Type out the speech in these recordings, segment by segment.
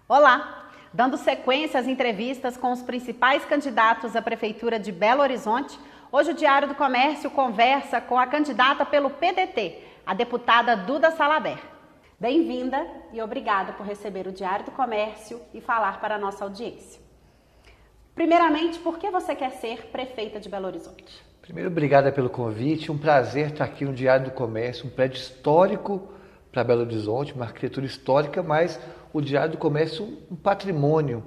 Olá! Dando sequência às entrevistas com os principais candidatos à Prefeitura de Belo Horizonte, hoje o Diário do Comércio conversa com a candidata pelo PDT, a deputada Duda Salaber. Bem-vinda e obrigada por receber o Diário do Comércio e falar para a nossa audiência. Primeiramente, por que você quer ser prefeita de Belo Horizonte? Primeiro, obrigada pelo convite. Um prazer estar aqui no Diário do Comércio, um prédio histórico para Belo Horizonte, uma arquitetura histórica, mas o Diário do Comércio, um patrimônio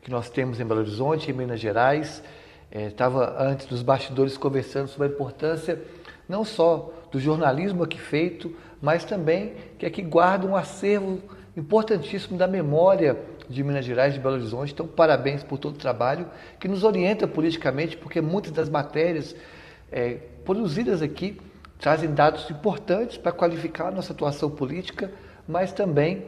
que nós temos em Belo Horizonte, em Minas Gerais. Estava antes dos bastidores conversando sobre a importância não só do jornalismo aqui feito, mas também que aqui guarda um acervo importantíssimo da memória de Minas Gerais, de Belo Horizonte. Então, parabéns por todo o trabalho que nos orienta politicamente, porque muitas das matérias produzidas aqui trazem dados importantes para qualificar a nossa atuação política, mas também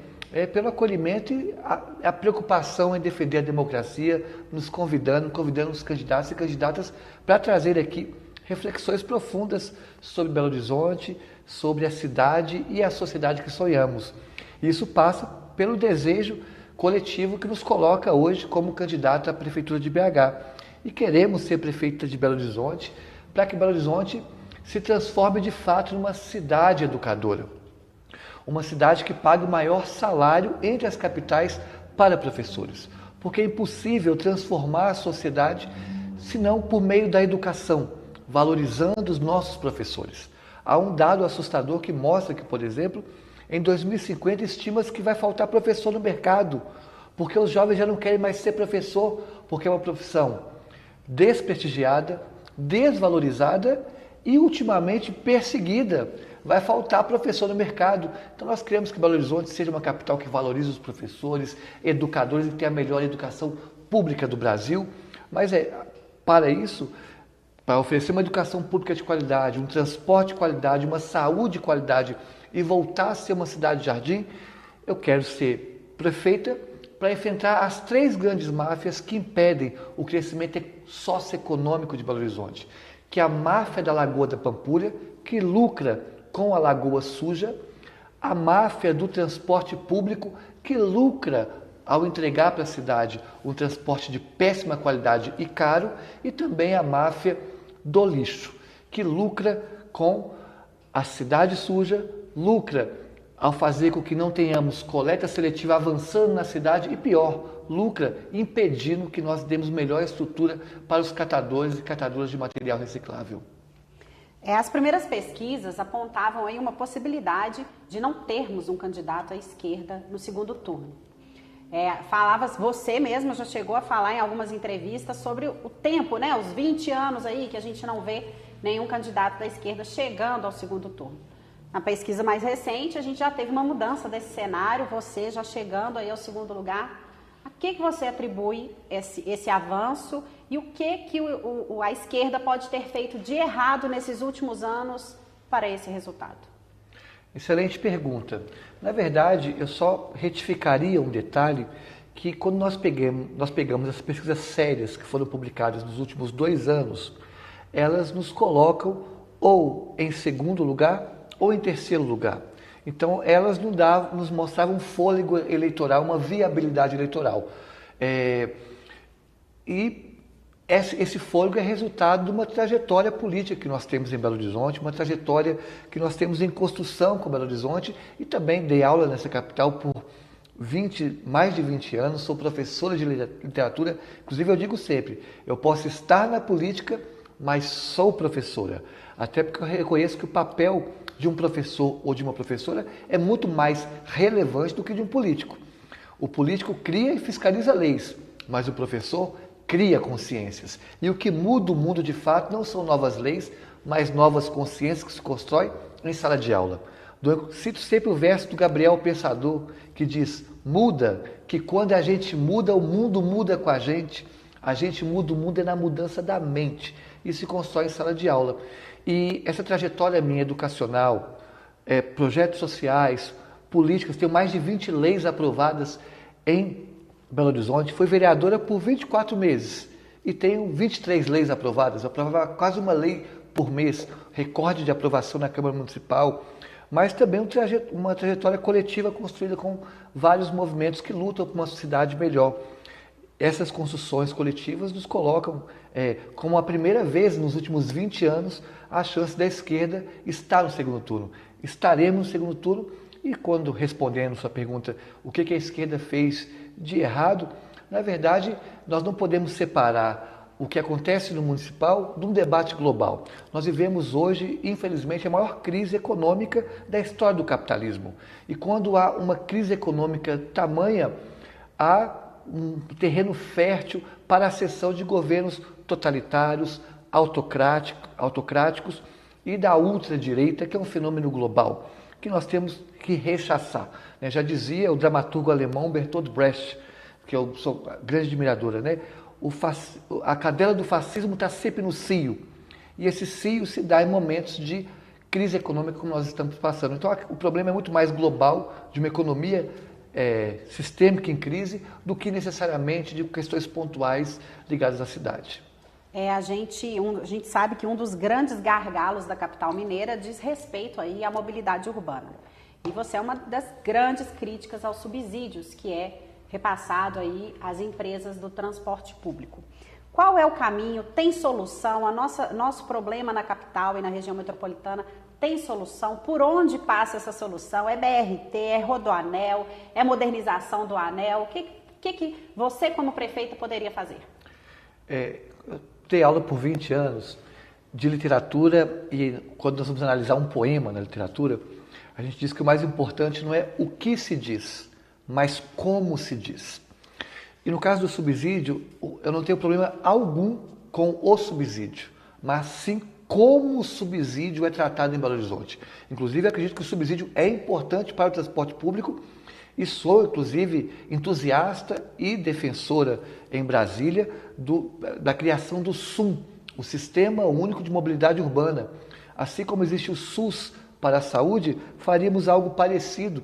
pelo acolhimento e a preocupação em defender a democracia, nos convidando os candidatos e candidatas para trazer aqui reflexões profundas sobre Belo Horizonte, sobre a cidade e a sociedade que sonhamos. Isso passa pelo desejo coletivo que nos coloca hoje como candidato à Prefeitura de BH. E queremos ser prefeita de Belo Horizonte para que Belo Horizonte se transforme de fato numa cidade educadora. Uma cidade que pague o maior salário entre as capitais para professores. Porque é impossível transformar a sociedade senão por meio da educação, valorizando os nossos professores. Há um dado assustador que mostra que, por exemplo, em 2050 estima-se que vai faltar professor no mercado, porque os jovens já não querem mais ser professor, porque é uma profissão desprestigiada, desvalorizada e ultimamente perseguida. Vai faltar professor no mercado. Então nós queremos que Belo Horizonte seja uma capital que valorize os professores, educadores e tenha a melhor educação pública do Brasil. Mas para isso, para oferecer uma educação pública de qualidade, um transporte de qualidade, uma saúde de qualidade e voltar a ser uma cidade-jardim, eu quero ser prefeita para enfrentar as 3 grandes máfias que impedem o crescimento socioeconômico de Belo Horizonte, que é a máfia da Lagoa da Pampulha, que lucra com a Lagoa Suja, a máfia do transporte público, que lucra ao entregar para a cidade um transporte de péssima qualidade e caro, e também a máfia do lixo, que lucra com a cidade suja, lucra ao fazer com que não tenhamos coleta seletiva avançando na cidade e, pior, lucra impedindo que nós demos melhor estrutura para os catadores e catadoras de material reciclável. As primeiras pesquisas apontavam aí uma possibilidade de não termos um candidato à esquerda no segundo turno. Você mesmo já chegou a falar em algumas entrevistas sobre o tempo, né? Os 20 anos aí que a gente não vê nenhum candidato da esquerda chegando ao segundo turno. Na pesquisa mais recente, a gente já teve uma mudança desse cenário, você já chegando aí ao segundo lugar. A que você atribui esse avanço e o que a esquerda pode ter feito de errado nesses últimos anos para esse resultado? Excelente pergunta. Na verdade, eu só retificaria um detalhe que quando nós pegamos as pesquisas sérias que foram publicadas nos últimos 2 anos, elas nos colocam ou em segundo lugar ou em terceiro lugar. Então, elas nos mostravam um fôlego eleitoral, uma viabilidade eleitoral. E esse fôlego é resultado de uma trajetória política que nós temos em Belo Horizonte, uma trajetória que nós temos em construção com Belo Horizonte, e também dei aula nessa capital por mais de 20 anos, sou professora de literatura. Inclusive, eu digo sempre, eu posso estar na política, mas sou professora. Até porque eu reconheço que o papel de um professor ou de uma professora é muito mais relevante do que de um político. O político cria e fiscaliza leis, mas o professor cria consciências. E o que muda o mundo de fato não são novas leis, mas novas consciências que se constroem em sala de aula. Eu cito sempre o verso do Gabriel Pensador, que diz: muda, que quando a gente muda, o mundo muda com a gente muda o mundo é na mudança da mente. Isso se constrói em sala de aula. E essa trajetória minha educacional, projetos sociais, políticas, tenho mais de 20 leis aprovadas em Belo Horizonte, fui vereadora por 24 meses e tenho 23 leis aprovadas. Eu aprovava quase uma lei por mês, recorde de aprovação na Câmara Municipal, mas também uma trajetória coletiva construída com vários movimentos que lutam por uma sociedade melhor. Essas construções coletivas nos colocam como a primeira vez nos últimos 20 anos a chance da esquerda estar no segundo turno. Estaremos no segundo turno e quando respondendo sua pergunta, o que a esquerda fez de errado, na verdade, nós não podemos separar o que acontece no municipal de um debate global. Nós vivemos hoje, infelizmente, a maior crise econômica da história do capitalismo. E quando há uma crise econômica tamanha, há um terreno fértil para a ascensão de governos totalitários, autocráticos e da ultradireita, que é um fenômeno global, que nós temos que rechaçar. Já dizia o dramaturgo alemão Bertolt Brecht, que eu sou grande admiradora, né? A cadela do fascismo está sempre no cio, e esse cio se dá em momentos de crise econômica como nós estamos passando. Então o problema é muito mais global, de uma economia sistêmica em crise, do que necessariamente de questões pontuais ligadas à cidade. A gente sabe que um dos grandes gargalos da capital mineira diz respeito aí à mobilidade urbana. E você é uma das grandes críticas aos subsídios que é repassado aí às empresas do transporte público. Qual é o caminho? Tem solução? Nosso problema na capital e na região metropolitana tem solução? Por onde passa essa solução? É BRT? É Rodoanel? É modernização do anel? O que você, como prefeita, poderia fazer? Eu dei aula por 20 anos de literatura e quando nós vamos analisar um poema na literatura, a gente diz que o mais importante não é o que se diz, mas como se diz. E no caso do subsídio, eu não tenho problema algum com o subsídio, mas sim como o subsídio é tratado em Belo Horizonte. Inclusive, acredito que o subsídio é importante para o transporte público e sou, inclusive, entusiasta e defensora em Brasília da criação do SUM, o Sistema Único de Mobilidade Urbana. Assim como existe o SUS para a saúde, faríamos algo parecido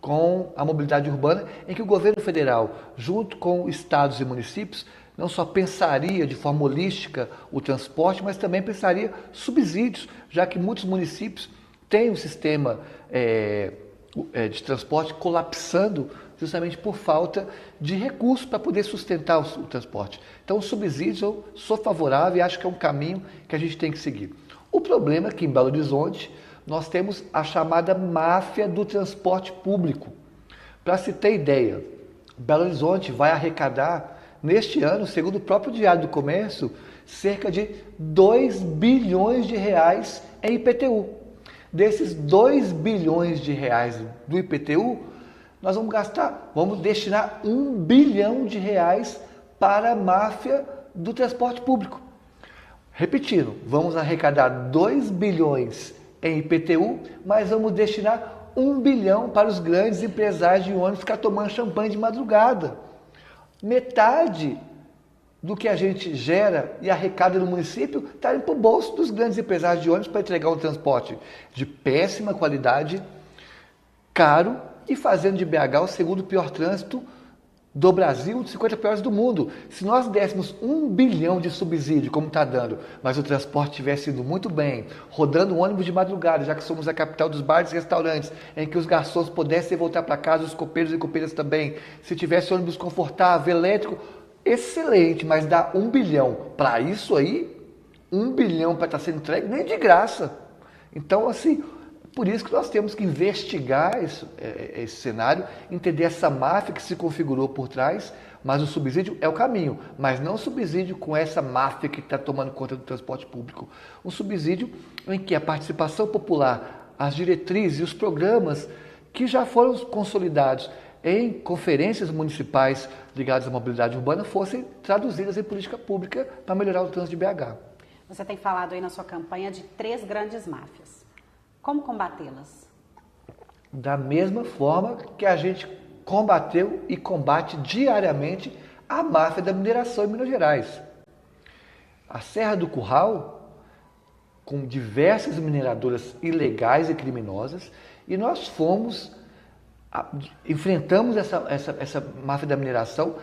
com a mobilidade urbana, em que o governo federal, junto com estados e municípios, não só pensaria de forma holística o transporte, mas também pensaria subsídios, já que muitos municípios têm um sistema de transporte colapsando justamente por falta de recursos para poder sustentar o transporte. Então, o subsídio eu sou favorável e acho que é um caminho que a gente tem que seguir. O problema é que em Belo Horizonte nós temos a chamada máfia do transporte público. Para se ter ideia, Belo Horizonte vai arrecadar, neste ano, segundo o próprio Diário do Comércio, cerca de 2 bilhões de reais em IPTU. Desses 2 bilhões de reais do IPTU, nós vamos destinar 1 bilhão de reais para a máfia do transporte público. Repetindo, vamos arrecadar 2 bilhões em IPTU, mas vamos destinar 1 bilhão para os grandes empresários de ônibus ficar tomando champanhe de madrugada. Metade do que a gente gera e arrecada no município está indo para o bolso dos grandes empresários de ônibus para entregar um transporte de péssima qualidade, caro e fazendo de BH o segundo pior trânsito do Brasil, um dos 50 piores do mundo. Se nós dessemos 1 bilhão de subsídio, como está dando, mas o transporte tivesse indo muito bem, rodando um ônibus de madrugada, já que somos a capital dos bares e restaurantes, em que os garçons pudessem voltar para casa, os copeiros e copeiras também, se tivesse ônibus confortável, elétrico, excelente, mas dá 1 bilhão para isso aí, 1 bilhão para estar sendo entregue, nem de graça. Então, assim, por isso que nós temos que investigar esse cenário, entender essa máfia que se configurou por trás, mas o subsídio é o caminho, mas não o subsídio com essa máfia que está tomando conta do transporte público. Um subsídio em que a participação popular, as diretrizes e os programas que já foram consolidados em conferências municipais ligadas à mobilidade urbana fossem traduzidas em política pública para melhorar o trânsito de BH. Você tem falado aí na sua campanha de 3 grandes máfias. Como combatê-las? Da mesma forma que a gente combateu e combate diariamente a máfia da mineração em Minas Gerais. A Serra do Curral, com diversas mineradoras ilegais e criminosas, e nós enfrentamos essa máfia da mineração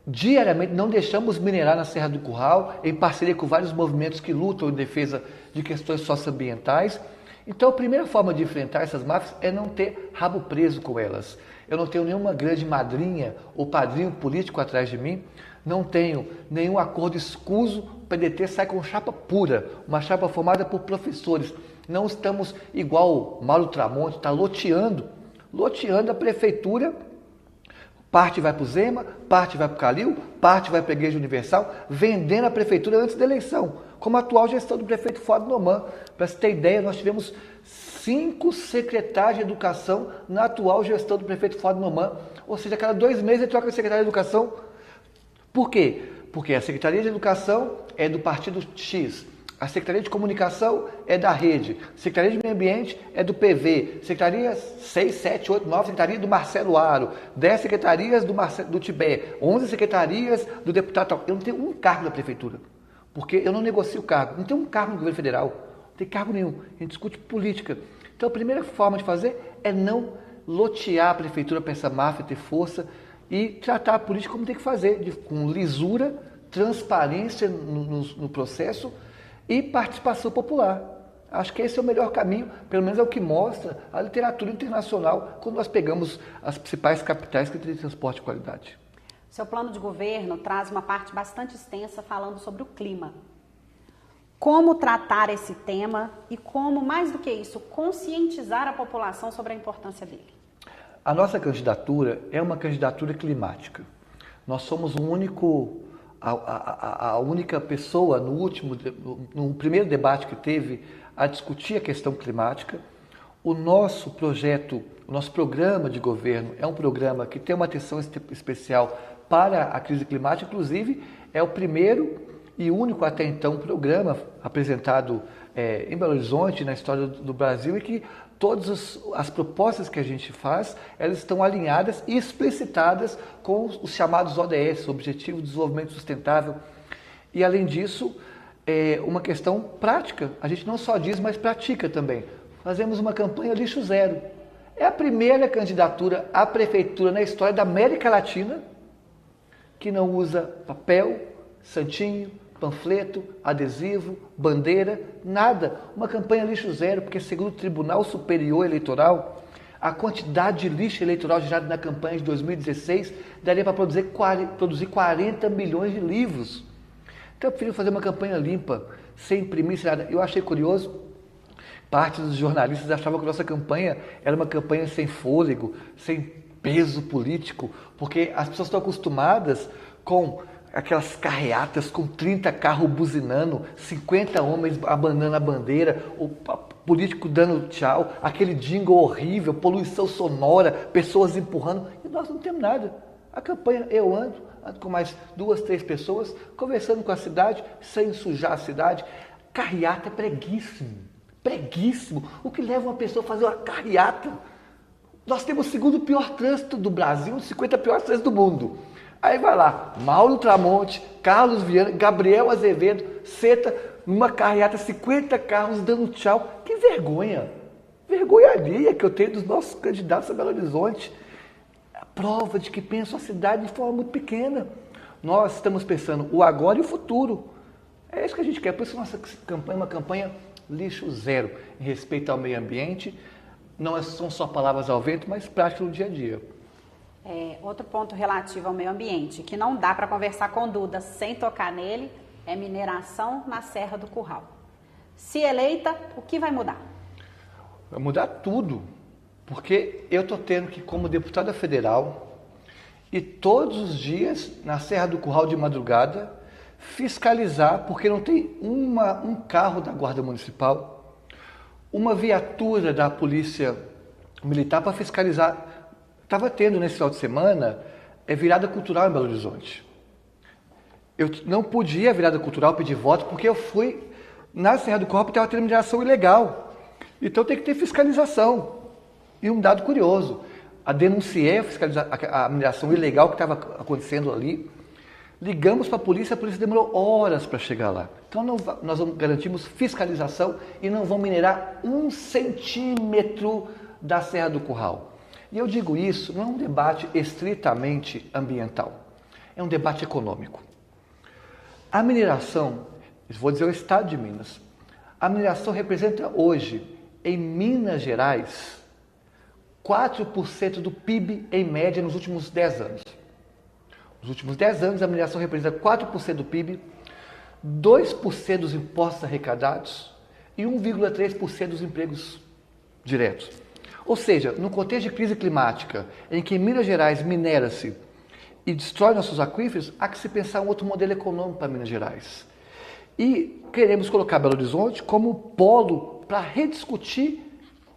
diariamente, não deixamos minerar na Serra do Curral, em parceria com vários movimentos que lutam em defesa de questões socioambientais, Então, a primeira forma de enfrentar essas máfias é não ter rabo preso com elas. Eu não tenho nenhuma grande madrinha ou padrinho político atrás de mim, não tenho nenhum acordo escuso. O PDT sai com chapa pura, uma chapa formada por professores. Não estamos igual o Mauro Tramonte, está loteando a prefeitura. Parte vai para o Zema, parte vai para o Calil, parte vai para a Igreja Universal, vendendo a prefeitura antes da eleição, como a atual gestão do prefeito Fuad Noman. Para você ter ideia, nós tivemos 5 secretários de educação na atual gestão do prefeito Fuad Noman, ou seja, a cada 2 meses ele troca de secretário de educação. Por quê? Porque a Secretaria de Educação é do partido X, a Secretaria de Comunicação é da Rede, a Secretaria de Meio Ambiente é do PV, Secretaria 6, 7, 8, 9, Secretaria do Marcelo Aro, 10 secretarias do Tibé, 11 secretarias do deputado. Eu não tenho um cargo na prefeitura, porque eu não negocio cargo, não tenho um cargo no governo federal, não tem cargo nenhum, a gente discute política. Então a primeira forma de fazer é não lotear a prefeitura para essa máfia ter força e tratar a política como tem que fazer, com lisura, transparência no processo e participação popular. Acho que esse é o melhor caminho, pelo menos é o que mostra a literatura internacional, quando nós pegamos as principais capitais que têm transporte de qualidade. Seu plano de governo traz uma parte bastante extensa falando sobre o clima. Como tratar esse tema e como, mais do que isso, conscientizar a população sobre a importância dele? A nossa candidatura é uma candidatura climática. Nós somos a única pessoa no primeiro debate que teve a discutir a questão climática. O nosso projeto, o nosso programa de governo é um programa que tem uma atenção especial para a crise climática, inclusive é o primeiro e único até então programa apresentado em Belo Horizonte, na história do Brasil, e que todas as propostas que a gente faz, elas estão alinhadas e explicitadas com os chamados ODS, Objetivo de Desenvolvimento Sustentável. E, além disso, uma questão prática. A gente não só diz, mas pratica também. Fazemos uma campanha lixo zero. É a primeira candidatura à prefeitura na história da América Latina que não usa papel, santinho, panfleto, adesivo, bandeira, nada. Uma campanha lixo zero, porque segundo o Tribunal Superior Eleitoral, a quantidade de lixo eleitoral gerado na campanha de 2016 daria para produzir 40 milhões de livros. Então eu prefiro fazer uma campanha limpa, sem imprimir, sem nada. Eu achei curioso, parte dos jornalistas achavam que a nossa campanha era uma campanha sem fôlego, sem peso político, porque as pessoas estão acostumadas com aquelas carreatas com 30 carros buzinando, 50 homens abanando a bandeira, o político dando tchau, aquele jingle horrível, poluição sonora, pessoas empurrando, e nós não temos nada. A campanha, eu ando com mais 2, 3 pessoas, conversando com a cidade, sem sujar a cidade. Carreata é preguíssimo. O que leva uma pessoa a fazer uma carreata? Nós temos o segundo pior trânsito do Brasil, os 50 piores trânsitos do mundo. Aí vai lá, Mauro Tramonte, Carlos Viana, Gabriel Azevedo, senta numa carreata, 50 carros dando tchau. Que vergonha! Vergonha alheia que eu tenho dos nossos candidatos a Belo Horizonte. A prova de que pensam a cidade de forma muito pequena. Nós estamos pensando o agora e o futuro. É isso que a gente quer. Por isso nossa campanha é uma campanha lixo zero, em respeito ao meio ambiente. Não são só palavras ao vento, mas prática no dia a dia. Outro ponto relativo ao meio ambiente, que não dá para conversar com Duda sem tocar nele, é mineração na Serra do Curral. Se eleita, o que vai mudar? Vai mudar tudo, porque eu estou tendo que, como deputada federal, e todos os dias, na Serra do Curral de madrugada, fiscalizar, porque não tem um carro da Guarda Municipal, uma viatura da Polícia Militar para fiscalizar. Estava tendo nesse final de semana virada cultural em Belo Horizonte. Eu não podia virada cultural pedir voto porque eu fui na Serra do Curral porque estava tendo mineração ilegal. Então tem que ter fiscalização. E um dado curioso, denunciei a mineração ilegal que estava acontecendo ali, ligamos para a polícia demorou horas para chegar lá. Então nós garantimos fiscalização e não vamos minerar 1 centímetro da Serra do Curral. E eu digo isso, não é um debate estritamente ambiental, é um debate econômico. A mineração, vou dizer o estado de Minas, a mineração representa hoje, em Minas Gerais, 4% do PIB em média nos últimos 10 anos. Nos últimos 10 anos, a mineração representa 4% do PIB, 2% dos impostos arrecadados e 1,3% dos empregos diretos. Ou seja, no contexto de crise climática, em que em Minas Gerais minera-se e destrói nossos aquíferos, há que se pensar um outro modelo econômico para Minas Gerais. E queremos colocar Belo Horizonte como polo para rediscutir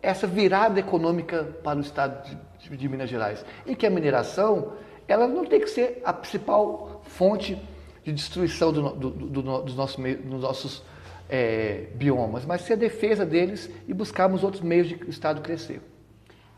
essa virada econômica para o estado de Minas Gerais, em que a mineração ela não tem que ser a principal fonte de destruição dos nossos biomas, mas ser a defesa deles e buscarmos outros meios de o estado crescer.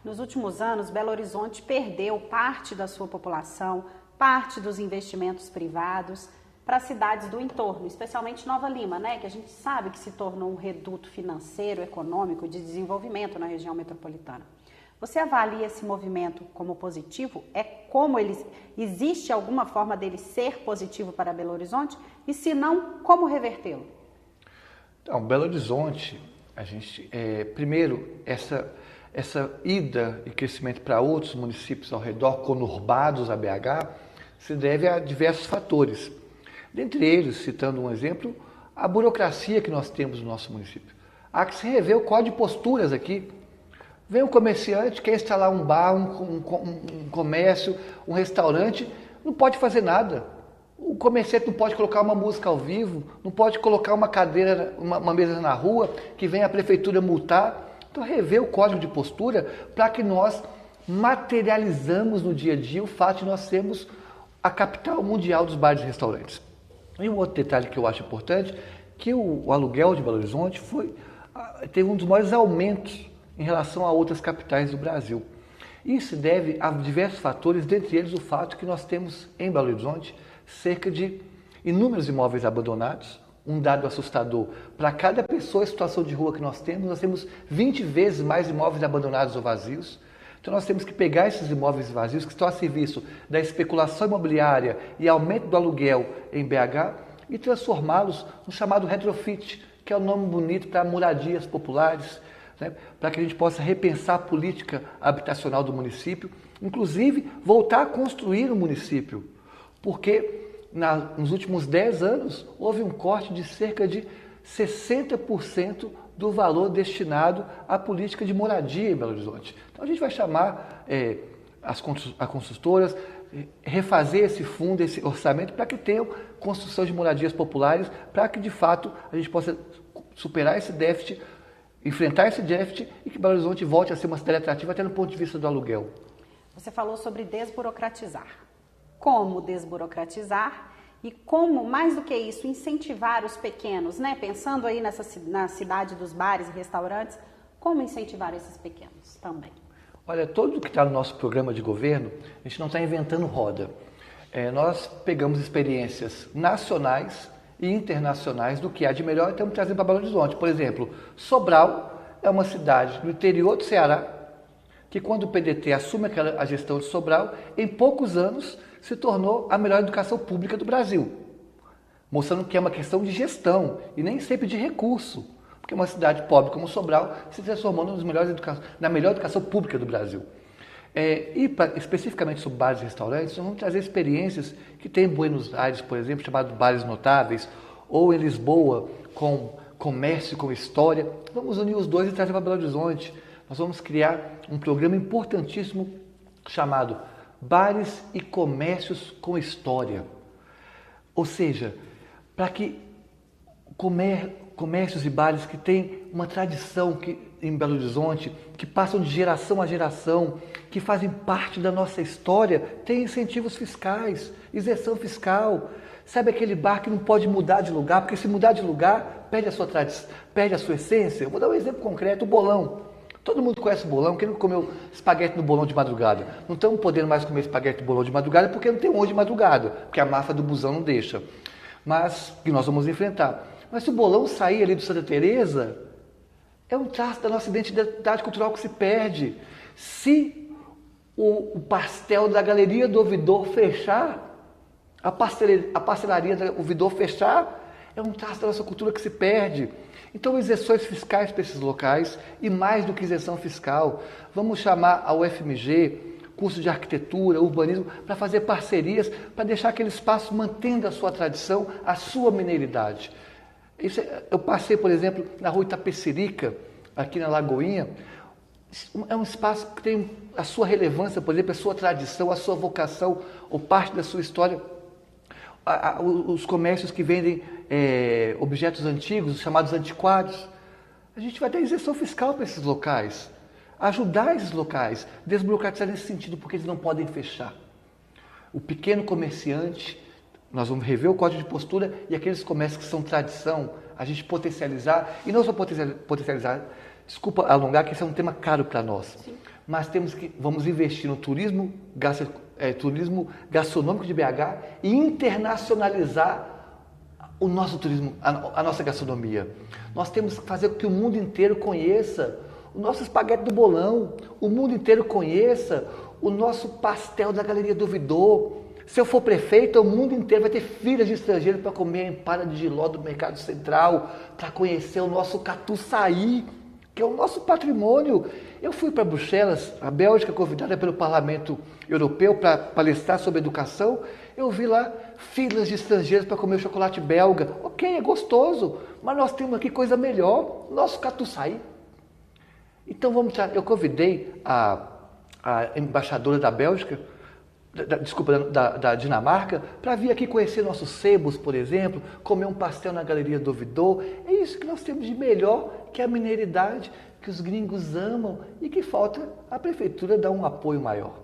Nos últimos anos, Belo Horizonte perdeu parte da sua população, parte dos investimentos privados para as cidades do entorno, especialmente Nova Lima, né, que a gente sabe que se tornou um reduto financeiro, econômico, de desenvolvimento na região metropolitana. Você avalia esse movimento como positivo? Existe alguma forma dele ser positivo para Belo Horizonte? E se não, como revertê-lo? Então, Belo Horizonte, primeiro, essa ida e crescimento para outros municípios ao redor, conurbados a BH, se deve a diversos fatores. Dentre eles, citando um exemplo, a burocracia que nós temos no nosso município. Há que se rever o código de posturas aqui. Vem um comerciante, quer instalar um bar, um comércio, um restaurante, não pode fazer nada. O comerciante não pode colocar uma música ao vivo, não pode colocar uma cadeira, uma mesa na rua, que vem a prefeitura multar. Então, rever o código de postura para que nós materializamos no dia a dia o fato de nós sermos a capital mundial dos bares e restaurantes. E um outro detalhe que eu acho importante, que o aluguel de Belo Horizonte teve um dos maiores aumentos em relação a outras capitais do Brasil. Isso se deve a diversos fatores, dentre eles o fato que nós temos em Belo Horizonte cerca de inúmeros imóveis abandonados. Um dado assustador, para cada pessoa em situação de rua que nós temos 20 vezes mais imóveis abandonados ou vazios. Então nós temos que pegar esses imóveis vazios que estão a serviço da especulação imobiliária e aumento do aluguel em BH e transformá-los no chamado retrofit, que é o nome bonito para moradias populares, né? Para que a gente possa repensar a política habitacional do município, inclusive voltar a construir o município, porque nos últimos 10 anos houve um corte de cerca de 60% do valor destinado à política de moradia em Belo Horizonte. Então a gente vai chamar as construtoras, refazer esse fundo, esse orçamento, para que tenham construção de moradias populares, para que de fato a gente possa superar esse déficit, enfrentar esse déficit e que Belo Horizonte volte a ser uma cidade atrativa até no ponto de vista do aluguel. Você falou sobre desburocratizar. Como desburocratizar e como, mais do que isso, incentivar os pequenos, né? Pensando aí na cidade dos bares e restaurantes, como incentivar esses pequenos também? Olha, tudo que está no nosso programa de governo, a gente não está inventando roda. Nós pegamos experiências nacionais e internacionais do que há de melhor e estamos trazendo para Belo Horizonte. Por exemplo, Sobral é uma cidade do interior do Ceará que, quando o PDT assume a gestão de Sobral, em poucos anos se tornou a melhor educação pública do Brasil, mostrando que é uma questão de gestão e nem sempre de recurso, porque uma cidade pobre como Sobral se transformou na melhor educação pública do Brasil. Especificamente sobre bares e restaurantes, nós vamos trazer experiências que tem em Buenos Aires, por exemplo, chamado Bares Notáveis, ou em Lisboa, com comércio, com história. Vamos unir os dois e trazer para Belo Horizonte. Nós vamos criar um programa importantíssimo chamado Bares e Comércios com História. Ou seja, para que comércios e bares que têm uma tradição em Belo Horizonte, que passam de geração a geração, que fazem parte da nossa história, tenham incentivos fiscais, isenção fiscal. Sabe aquele bar que não pode mudar de lugar, porque se mudar de lugar, perde a sua tradição, perde a sua essência? Eu vou dar um exemplo concreto, o bolão. Todo mundo conhece o bolão, quem não comeu espaguete no bolão de madrugada? Não estamos podendo mais comer espaguete no bolão de madrugada porque não tem onde de madrugada, porque a máfia do busão não deixa. Mas que nós vamos enfrentar. Mas se o bolão sair ali do Santa Teresa, é um traço da nossa identidade cultural que se perde. Se o pastel da Galeria do Ouvidor fechar, a pastelaria do Ouvidor fechar, É um traço da nossa cultura que se perde. Então, isenções fiscais para esses locais e mais do que isenção fiscal. Vamos chamar a UFMG, curso de arquitetura, urbanismo, para fazer parcerias, para deixar aquele espaço mantendo a sua tradição, a sua mineiridade. Eu passei, por exemplo, na rua Itapecerica, aqui na Lagoinha. É um espaço que tem a sua relevância, por exemplo, a sua tradição, a sua vocação, ou parte da sua história. Os comércios que vendem objetos antigos, os chamados antiquários. A gente vai dar isenção fiscal para esses locais. Ajudar esses locais, desburocratizar nesse sentido, porque eles não podem fechar. O pequeno comerciante, nós vamos rever o código de postura e aqueles comércios que são tradição, a gente potencializar, e não só potencializar, desculpa alongar, que esse é um tema caro para nós, sim, mas vamos investir no turismo gastronômico de BH e internacionalizar o nosso turismo, a nossa gastronomia. Nós temos que fazer com que o mundo inteiro conheça o nosso espaguete do bolão, o mundo inteiro conheça o nosso pastel da Galeria do Ouvidor. Se eu for prefeito, o mundo inteiro vai ter filas de estrangeiros para comer a empada de jiló do Mercado Central, para conhecer o nosso catuçaí, que é o nosso patrimônio. Eu fui para Bruxelas, a Bélgica, convidada pelo Parlamento Europeu para palestrar sobre educação. Eu vi lá filas de estrangeiros para comer o chocolate belga. Ok, é gostoso, mas nós temos aqui coisa melhor, nosso catuçaí. Então eu convidei a embaixadora da Bélgica, da Dinamarca, para vir aqui conhecer nossos sebos, por exemplo, comer um pastel na Galeria do Ouvidor. É isso que nós temos de melhor, que é a mineiridade, que os gringos amam e que falta a prefeitura dar um apoio maior.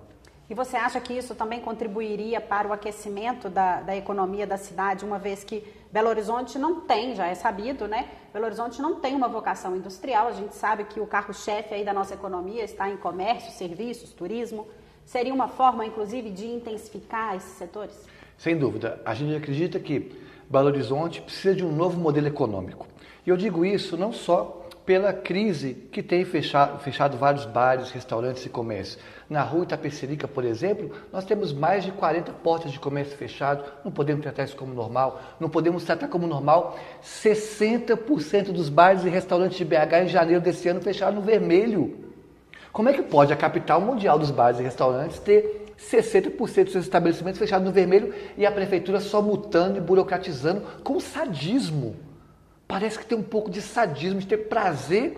E você acha que isso também contribuiria para o aquecimento da economia da cidade, uma vez que Belo Horizonte não tem, já é sabido, né? Belo Horizonte não tem uma vocação industrial, a gente sabe que o carro-chefe aí da nossa economia está em comércio, serviços, turismo. Seria uma forma, inclusive, de intensificar esses setores? Sem dúvida. A gente acredita que Belo Horizonte precisa de um novo modelo econômico. E eu digo isso não só pela crise que tem fechado vários bares, restaurantes e comércios. Na rua Itapecerica, por exemplo, nós temos mais de 40 portas de comércio fechado. Não podemos tratar isso como normal. Não podemos tratar como normal 60% dos bares e restaurantes de BH em janeiro desse ano fecharam no vermelho. Como é que pode a capital mundial dos bares e restaurantes ter 60% dos seus estabelecimentos fechados no vermelho e a prefeitura só multando e burocratizando com sadismo? Parece que tem um pouco de sadismo, de ter prazer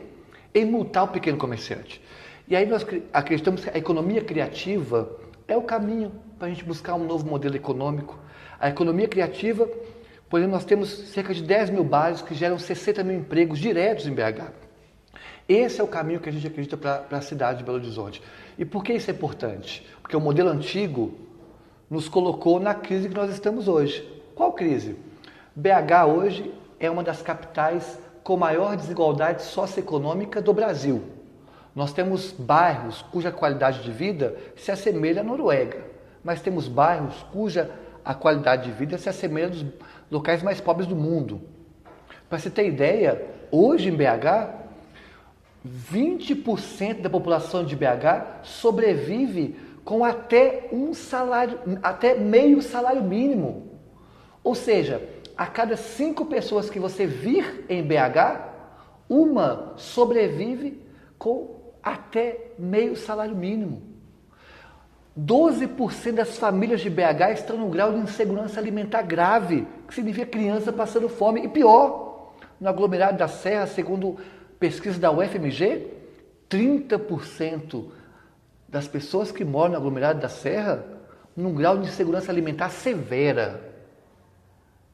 em multar o pequeno comerciante. E aí nós acreditamos que a economia criativa é o caminho para a gente buscar um novo modelo econômico. A economia criativa, por exemplo, nós temos cerca de 10 mil bares que geram 60 mil empregos diretos em BH. Esse é o caminho que a gente acredita para a cidade de Belo Horizonte. E por que isso é importante? Porque o modelo antigo nos colocou na crise que nós estamos hoje. Qual crise? BH hoje é uma das capitais com maior desigualdade socioeconômica do Brasil. Nós temos bairros cuja qualidade de vida se assemelha à Noruega, mas temos bairros cuja a qualidade de vida se assemelha dos locais mais pobres do mundo. Para você ter ideia, hoje em BH, 20% da população de BH sobrevive com até meio salário mínimo. Ou seja, a cada 5 pessoas que você vir em BH, uma sobrevive com até meio salário mínimo. 12% das famílias de BH estão no grau de insegurança alimentar grave, que significa criança passando fome. E pior, no aglomerado da Serra, segundo pesquisa da UFMG, 30% das pessoas que moram no aglomerado da Serra num grau de insegurança alimentar severa.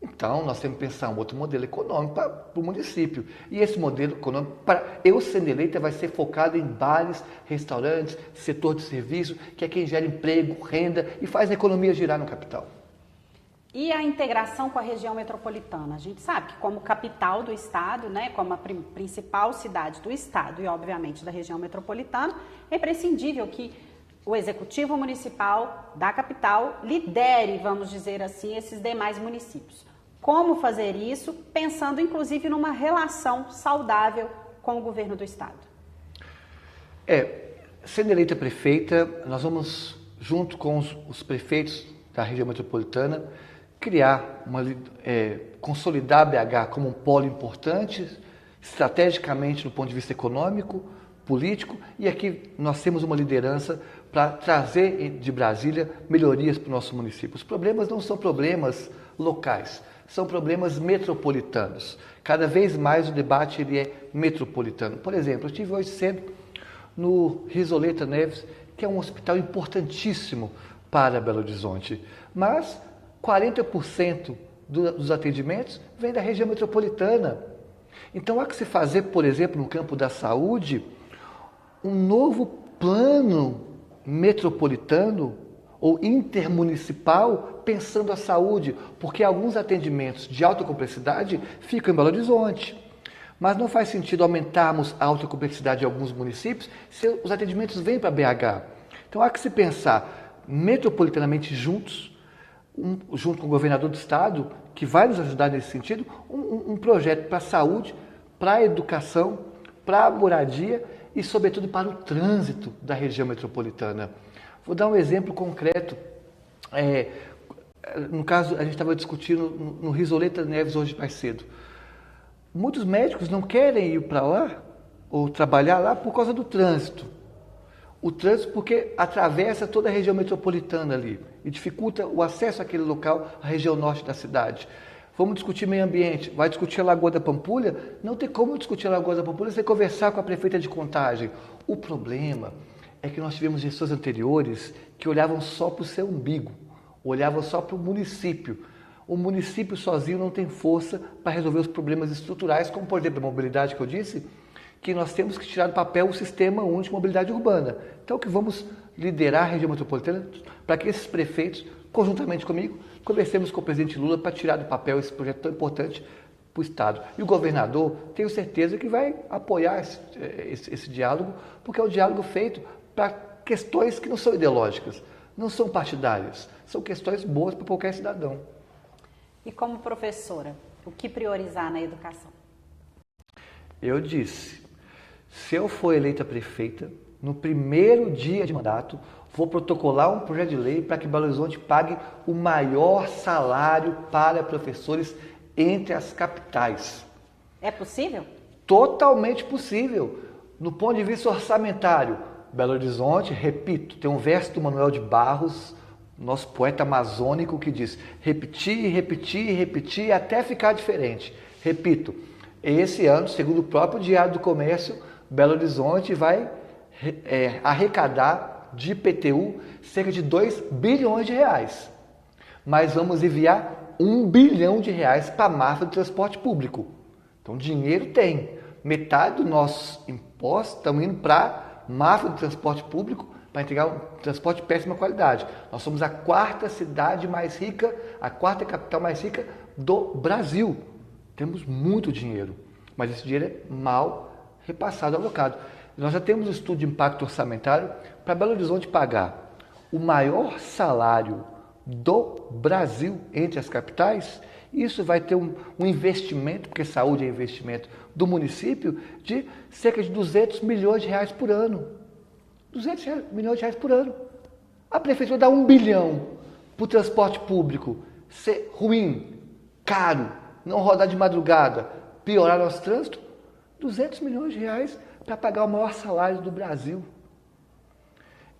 Então, nós temos que pensar um outro modelo econômico para o município. E esse modelo econômico, para eu sendo eleita, vai ser focado em bares, restaurantes, setor de serviço, que é quem gera emprego, renda e faz a economia girar no capital. E a integração com a região metropolitana? A gente sabe que como capital do estado, né, como a principal cidade do estado e, obviamente, da região metropolitana, é imprescindível que o executivo municipal da capital lidere, vamos dizer assim, esses demais municípios. Como fazer isso, pensando inclusive numa relação saudável com o governo do estado? Sendo eleita prefeita, nós vamos, junto com os prefeitos da região metropolitana, criar, consolidar a BH como um polo importante, estrategicamente do ponto de vista econômico, político, e aqui nós temos uma liderança para trazer de Brasília melhorias para o nosso município. Os problemas não são problemas locais, são problemas metropolitanos. Cada vez mais o debate ele é metropolitano. Por exemplo, eu estive hoje cedo no Risoleta Neves, que é um hospital importantíssimo para Belo Horizonte, mas 40% dos atendimentos vem da região metropolitana. Então há que se fazer, por exemplo, no campo da saúde, um novo plano metropolitano ou intermunicipal pensando a saúde, porque alguns atendimentos de alta complexidade ficam em Belo Horizonte. Mas não faz sentido aumentarmos a alta complexidade em alguns municípios se os atendimentos vêm para BH. Então há que se pensar metropolitanamente juntos, junto com o governador do estado, que vai nos ajudar nesse sentido, um projeto para a saúde, para a educação, para a moradia e, sobretudo, para o trânsito da região metropolitana. Vou dar um exemplo concreto. No caso, a gente estava discutindo no Risoleta Neves hoje mais cedo. Muitos médicos não querem ir para lá ou trabalhar lá por causa do trânsito. O trânsito porque atravessa toda a região metropolitana ali e dificulta o acesso àquele local, à região norte da cidade. Vamos discutir meio ambiente, vai discutir a Lagoa da Pampulha? Não tem como discutir a Lagoa da Pampulha sem conversar com a prefeita de Contagem. O problema é que nós tivemos gestões anteriores que olhavam só para o seu umbigo, olhavam só para o município. O município sozinho não tem força para resolver os problemas estruturais, como por exemplo a mobilidade que eu disse, que nós temos que tirar do papel o Sistema Único de Mobilidade Urbana. Então, que vamos liderar a região metropolitana para que esses prefeitos, conjuntamente comigo, conversemos com o presidente Lula para tirar do papel esse projeto tão importante para o Estado. E o governador, tenho certeza que vai apoiar esse diálogo, porque é um diálogo feito para questões que não são ideológicas, não são partidárias, são questões boas para qualquer cidadão. E como professora, o que priorizar na educação? Eu disse, se eu for eleita prefeita, no primeiro dia de mandato, vou protocolar um projeto de lei para que Belo Horizonte pague o maior salário para professores entre as capitais. É possível? Totalmente possível. No ponto de vista orçamentário, Belo Horizonte, repito, tem um verso do Manuel de Barros, nosso poeta amazônico, que diz: repetir, repetir, repetir até ficar diferente. Repito, esse ano, segundo o próprio Diário do Comércio, Belo Horizonte vai arrecadar de IPTU cerca de 2 bilhões de reais. Mas vamos enviar 1 bilhão de reais para a máfia do transporte público. Então, dinheiro tem. Metade dos nossos impostos estão indo para a máfia do transporte público para entregar um transporte de péssima qualidade. Nós somos a quarta cidade mais rica, a quarta capital mais rica do Brasil. Temos muito dinheiro, mas esse dinheiro é mal repassado, alocado. Nós já temos um estudo de impacto orçamentário para Belo Horizonte pagar o maior salário do Brasil entre as capitais. Isso vai ter um investimento, porque saúde é investimento, do município de cerca de 200 milhões de reais por ano. 200 milhões de reais por ano. A prefeitura dá 1 bilhão para o transporte público ser ruim, caro, não rodar de madrugada, piorar nosso trânsito. 200 milhões de reais para pagar o maior salário do Brasil.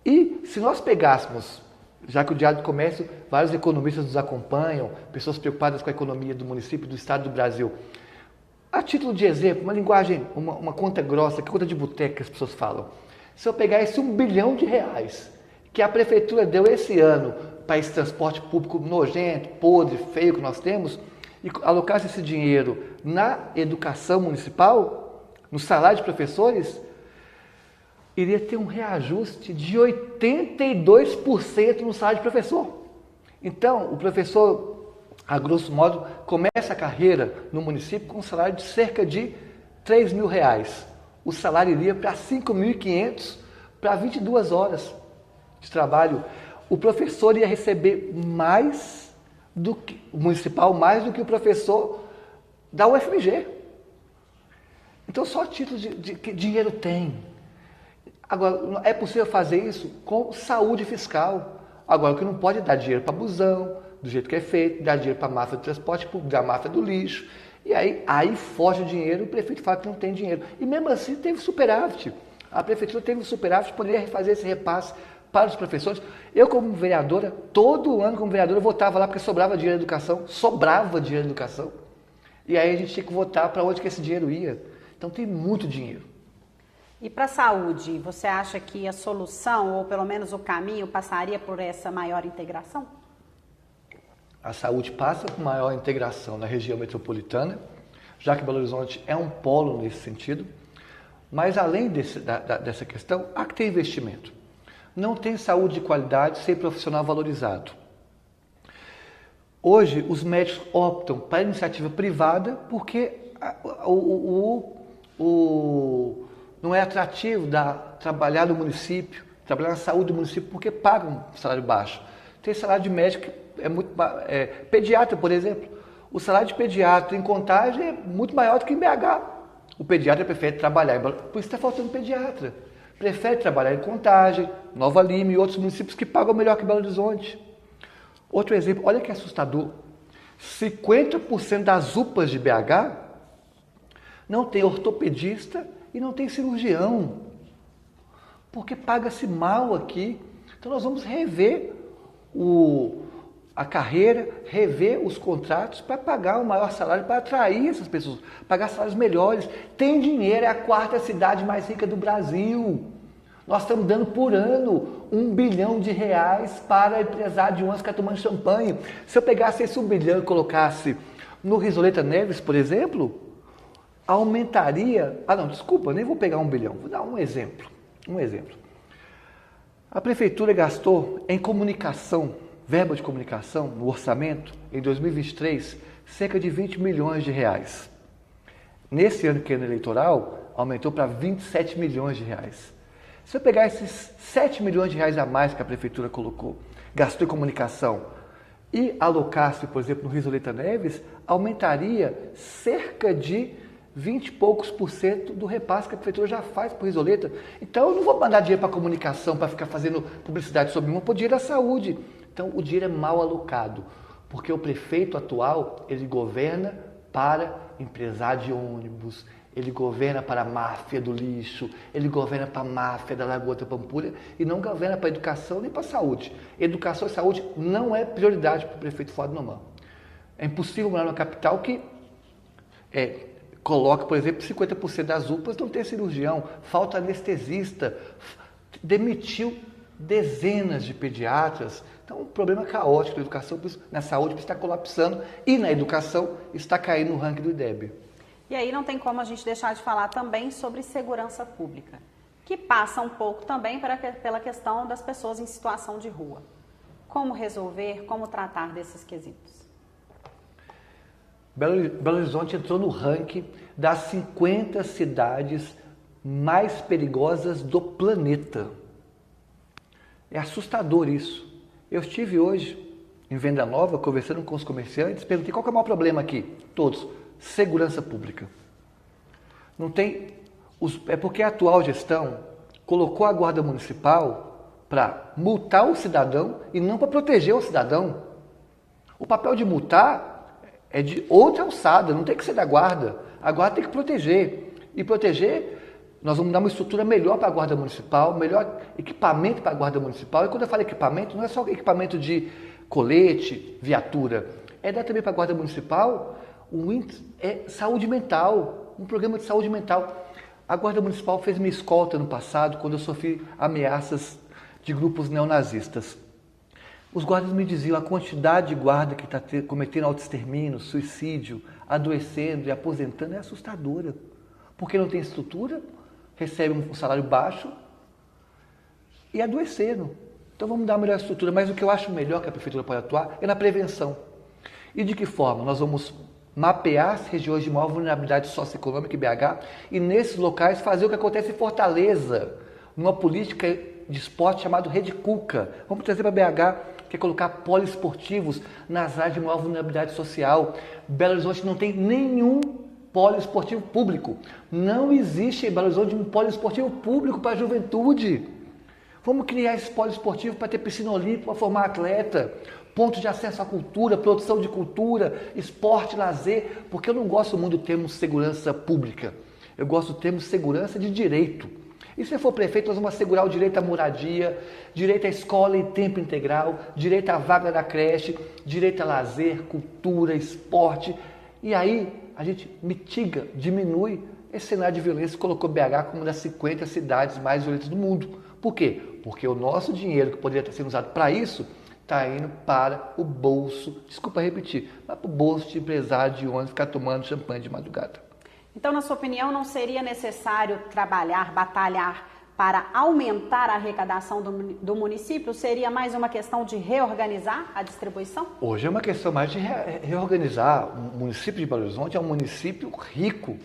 E se nós pegássemos, já que o Diário do Comércio, vários economistas nos acompanham, pessoas preocupadas com a economia do município, do estado do Brasil. A título de exemplo, uma linguagem, uma conta grossa, que conta de boteca que as pessoas falam. Se eu pegar esse 1 bilhão de reais que a prefeitura deu esse ano para esse transporte público nojento, podre, feio que nós temos, e alocasse esse dinheiro na educação municipal, no salário de professores, iria ter um reajuste de 82% no salário de professor. Então, o professor, a grosso modo, começa a carreira no município com um salário de cerca de 3 mil reais. O salário iria para 5.500 para 22 horas de trabalho. O professor ia receber mais do que o municipal, mais do que o professor da UFMG. Então, só título de que dinheiro tem. Agora, é possível fazer isso com saúde fiscal. Agora, o que não pode é dar dinheiro para busão, do jeito que é feito, dá dinheiro para a máfia do transporte público, da máfia do lixo. E aí foge o dinheiro, o prefeito fala que não tem dinheiro. E mesmo assim teve superávit. A prefeitura teve um superávit, poderia fazer esse repasse para os professores. Eu, como vereadora, todo ano como vereadora, eu votava lá porque sobrava dinheiro da educação, sobrava dinheiro da educação. E aí a gente tinha que votar para onde que esse dinheiro ia. Então tem muito dinheiro. E para a saúde, você acha que a solução, ou pelo menos o caminho, passaria por essa maior integração? A saúde passa por maior integração na região metropolitana, já que Belo Horizonte é um polo nesse sentido. Mas além dessa questão, há que ter investimento. Não tem saúde de qualidade sem profissional valorizado. Hoje, os médicos optam para a iniciativa privada porque não é atrativo trabalhar no município, trabalhar na saúde do município, porque pagam um salário baixo. Tem salário de médico que é muito pediatra, por exemplo. O salário de pediatra em Contagem é muito maior do que em BH. O pediatra prefere trabalhar, por isso está faltando pediatra. Prefere trabalhar em Contagem, Nova Lima e outros municípios que pagam melhor que Belo Horizonte. Outro exemplo, olha que assustador. 50% das UPAs de BH não tem ortopedista e não tem cirurgião. Porque paga-se mal aqui. Então nós vamos rever a carreira, rever os contratos para pagar um maior salário, para atrair essas pessoas, pagar salários melhores. Tem dinheiro, é a quarta cidade mais rica do Brasil. Nós estamos dando por ano R$1 bilhão para empresário de umas que está tomando champanhe. Se eu pegasse esse 1 bilhão e colocasse no Risoleta Neves, por exemplo, aumentaria... nem vou pegar 1 bilhão, vou dar um exemplo. A prefeitura gastou em comunicação, verba de comunicação, no orçamento, em 2023, cerca de R$20 milhões. Nesse ano que é eleitoral, aumentou para R$27 milhões. Se eu pegar esses R$7 milhões a mais que a prefeitura colocou, gastou em comunicação, e alocasse, por exemplo, no Risoleta Neves, aumentaria cerca de 20 e poucos % do repasse que a prefeitura já faz para o Risoleta. Então eu não vou mandar dinheiro para a comunicação para ficar fazendo publicidade sobre mim, vou pôr dinheiro à saúde. Então o dinheiro é mal alocado, porque o prefeito atual, ele governa para empresário de ônibus, ele governa para a máfia do lixo, ele governa para a máfia da Lagoa da Pampulha e não governa para a educação nem para a saúde. Educação e saúde não é prioridade para o prefeito Fuad Noman. É impossível morar numa capital que coloca, por exemplo, 50% das UPAs não tem cirurgião, falta anestesista, demitiu dezenas de pediatras. Então, um problema caótico na educação, na saúde, que está colapsando e na educação está caindo no ranking do IDEB. E aí não tem como a gente deixar de falar também sobre segurança pública, que passa um pouco também pela questão das pessoas em situação de rua. Como resolver, como tratar desses quesitos? Belo Horizonte entrou no ranking das 50 cidades mais perigosas do planeta. É assustador isso. Eu estive hoje em Venda Nova, conversando com os comerciantes, perguntei qual que é o maior problema aqui. Todos. Segurança pública. Não tem... É porque a atual gestão colocou a Guarda Municipal para multar o cidadão e não para proteger o cidadão. O papel de multar é de outra alçada, não tem que ser da Guarda. A Guarda tem que proteger. E proteger, nós vamos dar uma estrutura melhor para a Guarda Municipal, melhor equipamento para a Guarda Municipal. E quando eu falo equipamento, não é só equipamento de colete, viatura. É dar também para a Guarda Municipal saúde mental, um programa de saúde mental. A Guarda Municipal fez minha escolta no passado, quando eu sofri ameaças de grupos neonazistas. Os guardas me diziam, a quantidade de guarda que está cometendo autoextermínio, suicídio, adoecendo e aposentando é assustadora. Porque não tem estrutura, recebe um salário baixo e adoecendo. Então vamos dar uma melhor estrutura, mas o que eu acho melhor que a prefeitura pode atuar é na prevenção. E de que forma? Nós vamos mapear as regiões de maior vulnerabilidade socioeconômica em BH e nesses locais fazer o que acontece em Fortaleza, numa política de esporte chamada Rede Cuca. Vamos trazer para BH, que é colocar poliesportivos nas áreas de maior vulnerabilidade social. Belo Horizonte não tem nenhum poliesportivo público. Não existe em Belo Horizonte um poliesportivo público para a juventude. Vamos criar esse polo esportivo para ter piscina olímpica, para formar atleta, pontos de acesso à cultura, produção de cultura, esporte, lazer, porque eu não gosto muito do termo segurança pública, eu gosto do termo segurança de direito. E se for prefeito, nós vamos assegurar o direito à moradia, direito à escola em tempo integral, direito à vaga da creche, direito a lazer, cultura, esporte. E aí a gente mitiga, diminui esse cenário de violência que colocou BH como uma das 50 cidades mais violentas do mundo. Por quê? Porque o nosso dinheiro que poderia estar sendo usado para isso está indo para o bolso, desculpa repetir, mas para o bolso de empresário de ônibus ficar tomando champanhe de madrugada. Então, na sua opinião, não seria necessário trabalhar, batalhar para aumentar a arrecadação do município? Seria mais uma questão de reorganizar a distribuição? Hoje é uma questão mais de reorganizar. O município de Belo Horizonte é um município rico.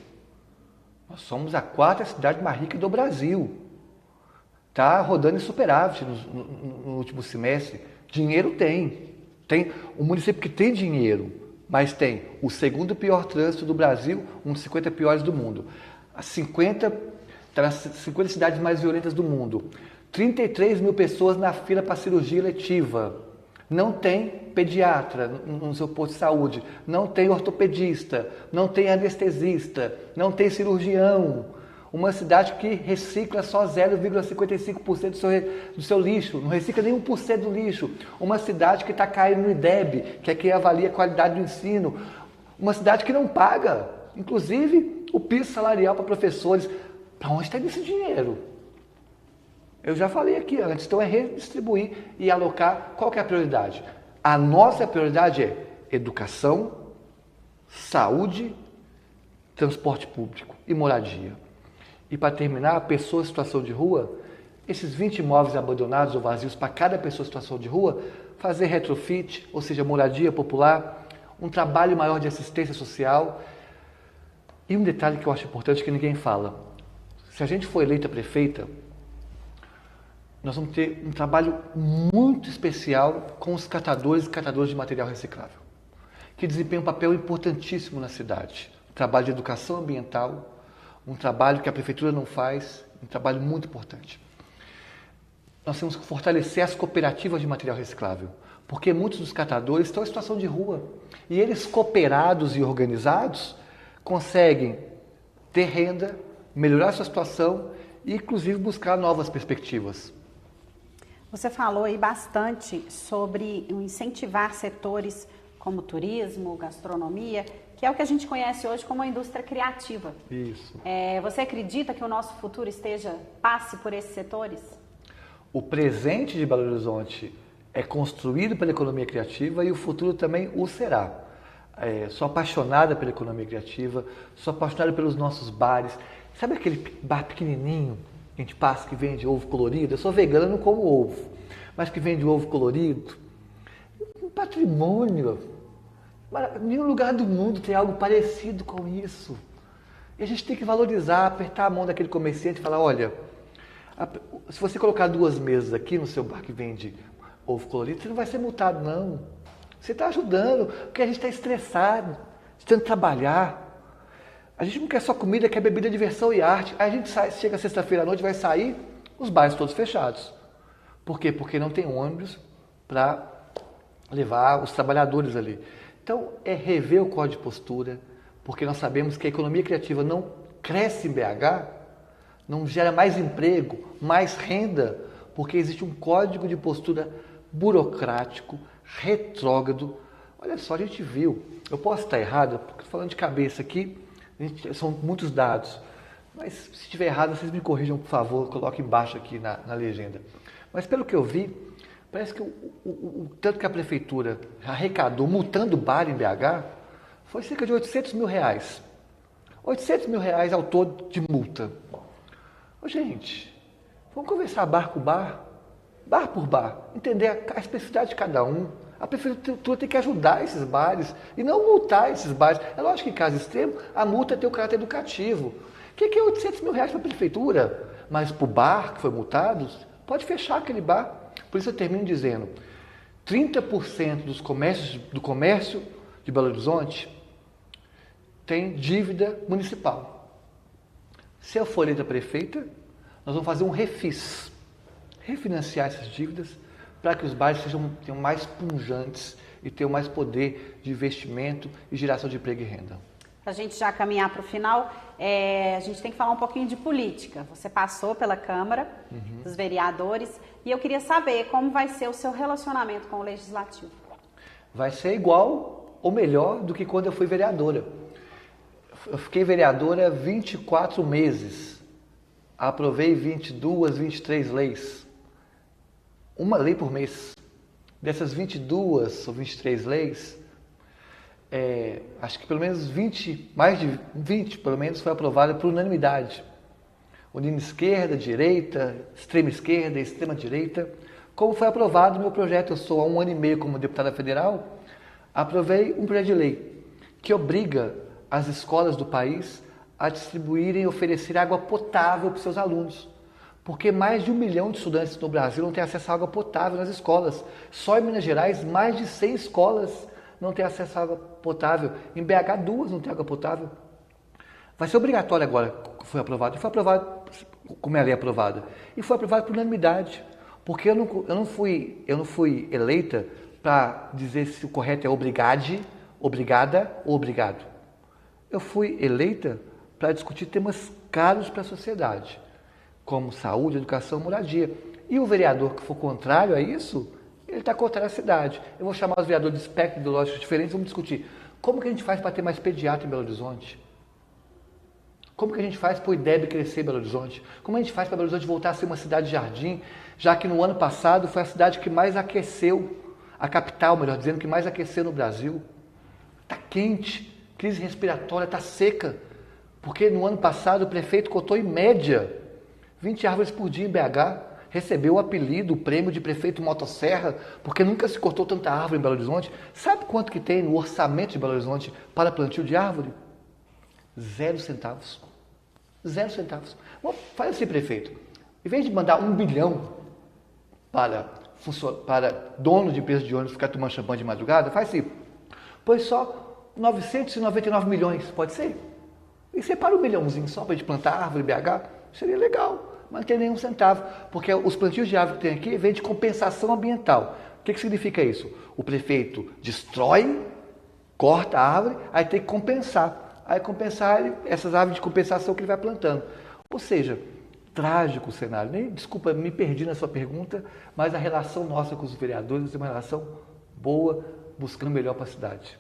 Nós somos a 4ª cidade mais rica do Brasil. Está rodando em superávit no último semestre. Dinheiro tem. Tem um município que tem dinheiro, mas tem o 2º pior trânsito do Brasil, um dos 50 piores do mundo. As 50 cidades mais violentas do mundo. 33 mil pessoas na fila para cirurgia eletiva. Não tem pediatra no seu posto de saúde, não tem ortopedista, não tem anestesista, não tem cirurgião. Uma cidade que recicla só 0,55% do seu lixo, não recicla nem 1% do lixo. Uma cidade que está caindo no IDEB, que é quem avalia a qualidade do ensino. Uma cidade que não paga, inclusive, o piso salarial para professores. Para onde está esse dinheiro? Eu já falei aqui antes, então é redistribuir e alocar. Qual que é a prioridade? A nossa prioridade é educação, saúde, transporte público e moradia. E para terminar, pessoas em situação de rua, esses 20 imóveis abandonados ou vazios para cada pessoa em situação de rua, fazer retrofit, ou seja, moradia popular, um trabalho maior de assistência social. E um detalhe que eu acho importante que ninguém fala. Se a gente for eleita prefeita, nós vamos ter um trabalho muito especial com os catadores e catadores de material reciclável, que desempenham um papel importantíssimo na cidade. Um trabalho de educação ambiental, um trabalho que a prefeitura não faz, um trabalho muito importante. Nós temos que fortalecer as cooperativas de material reciclável, porque muitos dos catadores estão em situação de rua e eles, cooperados e organizados, conseguem ter renda, melhorar sua situação e, inclusive, buscar novas perspectivas. Você falou aí bastante sobre incentivar setores como turismo, gastronomia, que é o que a gente conhece hoje como a indústria criativa. Isso. Você acredita que o nosso futuro passe por esses setores? O presente de Belo Horizonte é construído pela economia criativa e o futuro também o será. Sou apaixonada pela economia criativa, sou apaixonada pelos nossos bares. Sabe aquele bar pequenininho que a gente passa que vende ovo colorido? Eu sou vegana, não como ovo, mas que vende ovo colorido. Um patrimônio. Nenhum lugar do mundo tem algo parecido com isso. E a gente tem que valorizar, apertar a mão daquele comerciante e falar, olha, se você colocar 2 mesas aqui no seu bar que vende ovo colorido, você não vai ser multado, não. Você está ajudando, porque a gente está estressado, tentando trabalhar. A gente não quer só comida, quer bebida, diversão e arte. Aí a gente chega sexta-feira à noite, vai sair, os bares todos fechados. Por quê? Porque não tem ônibus para levar os trabalhadores ali. Então, é rever o código de postura, porque nós sabemos que a economia criativa não cresce em BH, não gera mais emprego, mais renda, porque existe um código de postura burocrático, retrógrado. Olha só, a gente viu, eu posso estar errado, porque falando de cabeça aqui, são muitos dados, mas se estiver errado, vocês me corrijam, por favor, coloquem embaixo aqui na legenda. Mas pelo que eu vi, parece que o tanto que a prefeitura arrecadou multando o bar em BH foi cerca de R$800 mil. R$800 mil ao todo de multa. Ô, gente, vamos conversar bar por bar por bar, entender a especificidade de cada um. A prefeitura tem que ajudar esses bares e não multar esses bares. É lógico que em caso extremo, a multa tem o caráter educativo. O que é R$800 mil para a prefeitura? Mas para o bar que foi multado, pode fechar aquele bar. Por isso eu termino dizendo, 30% do comércio de Belo Horizonte tem dívida municipal. Se eu for eleita prefeita, nós vamos fazer um refis. refinanciar essas dívidas para que os bairros tenham mais pujantes e tenham mais poder de investimento e geração de emprego e renda. Para a gente já caminhar para o final, a gente tem que falar um pouquinho de política. Você passou pela Câmara dos Vereadores e eu queria saber como vai ser o seu relacionamento com o Legislativo. Vai ser igual ou melhor do que quando eu fui vereadora. Eu fiquei vereadora 24 meses. Aprovei 22, 23 leis. Uma lei por mês. Dessas 22 ou 23 leis, acho que pelo menos 20, mais de 20 pelo menos, foi aprovada por unanimidade. Unindo esquerda, direita, extrema esquerda, extrema direita. Como foi aprovado o meu projeto, eu sou há 1 ano e meio como deputada federal, aprovei um projeto de lei que obriga as escolas do país a distribuírem e oferecer água potável para os seus alunos. Porque mais de 1 milhão de estudantes no Brasil não têm acesso à água potável nas escolas. Só em Minas Gerais, mais de 100 escolas não têm acesso à água potável. Em BH, 2 não têm água potável. Vai ser obrigatório agora, foi aprovado. E foi aprovado, como é a lei aprovada. E foi aprovado por unanimidade. Porque eu não fui eleita para dizer se o correto é obrigada ou obrigado. Eu fui eleita para discutir temas caros para a sociedade, como saúde, educação, moradia. E o vereador que for contrário a isso, ele está contra a cidade. Eu vou chamar os vereadores de espectro ideológicos diferentes, vamos discutir como que a gente faz para ter mais pediatra em Belo Horizonte? Como que a gente faz para o IDEB crescer em Belo Horizonte? Como a gente faz para Belo Horizonte voltar a ser uma cidade jardim, já que no ano passado foi a cidade que mais aqueceu, a capital, melhor dizendo, que mais aqueceu no Brasil. Está quente, crise respiratória, está seca, porque no ano passado o prefeito cotou em média 20 árvores por dia em BH, recebeu o apelido, o prêmio de prefeito motosserra, porque nunca se cortou tanta árvore em Belo Horizonte. Sabe quanto que tem no orçamento de Belo Horizonte para plantio de árvore? 0 centavos. 0 centavos. Bom, faz assim, prefeito. Em vez de mandar 1 bilhão para dono de empresa de ônibus ficar tomando champanhe de madrugada, faz assim. Pois só 999 milhões, pode ser? E separa 1 milhãozinho só para a gente plantar árvore em BH. Seria legal, mas não tem nenhum centavo. Porque os plantios de árvore que tem aqui vêm de compensação ambiental. O que significa isso? O prefeito destrói, corta a árvore, aí tem que compensar. Aí compensar essas árvores de compensação que ele vai plantando. Ou seja, trágico o cenário. Desculpa, me perdi na sua pergunta, mas a relação nossa com os vereadores é uma relação boa, buscando melhor para a cidade.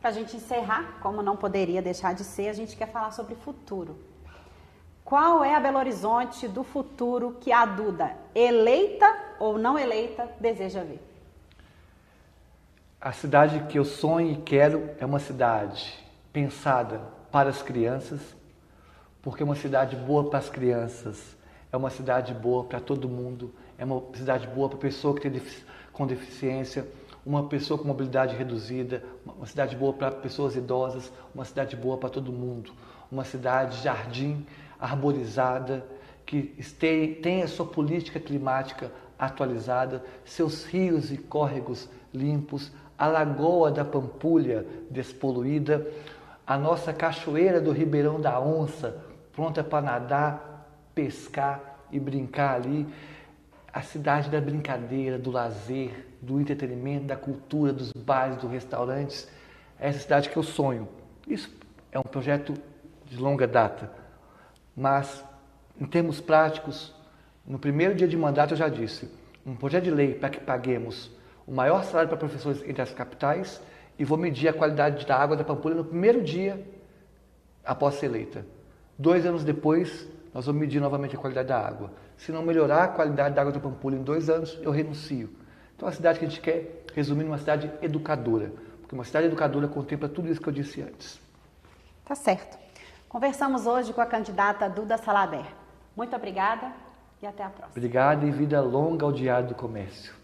Para a gente encerrar, como não poderia deixar de ser, a gente quer falar sobre futuro. Qual é a Belo Horizonte do futuro que a Duda, eleita ou não eleita, deseja ver? A cidade que eu sonho e quero é uma cidade pensada para as crianças, porque é uma cidade boa para as crianças, é uma cidade boa para todo mundo, é uma cidade boa para a pessoa que tem com deficiência, uma pessoa com mobilidade reduzida, uma cidade boa para pessoas idosas, uma cidade boa para todo mundo, uma cidade jardim, arborizada, que tem a sua política climática atualizada, seus rios e córregos limpos, a Lagoa da Pampulha despoluída, a nossa cachoeira do Ribeirão da Onça, pronta para nadar, pescar e brincar ali, a cidade da brincadeira, do lazer, do entretenimento, da cultura, dos bares, dos restaurantes, é essa cidade que eu sonho. Isso é um projeto de longa data, mas em termos práticos, no primeiro dia de mandato eu já disse, um projeto de lei para que paguemos o maior salário para professores entre as capitais e vou medir a qualidade da água da Pampulha no primeiro dia após ser eleita. 2 anos depois, nós vamos medir novamente a qualidade da água. Se não melhorar a qualidade da água da Pampulha em 2 anos, eu renuncio. Então, a cidade que a gente quer, resumindo, uma cidade educadora. Porque uma cidade educadora contempla tudo isso que eu disse antes. Tá certo. Conversamos hoje com a candidata Duda Salader. Muito obrigada e até a próxima. Obrigado e vida longa ao Diário do Comércio.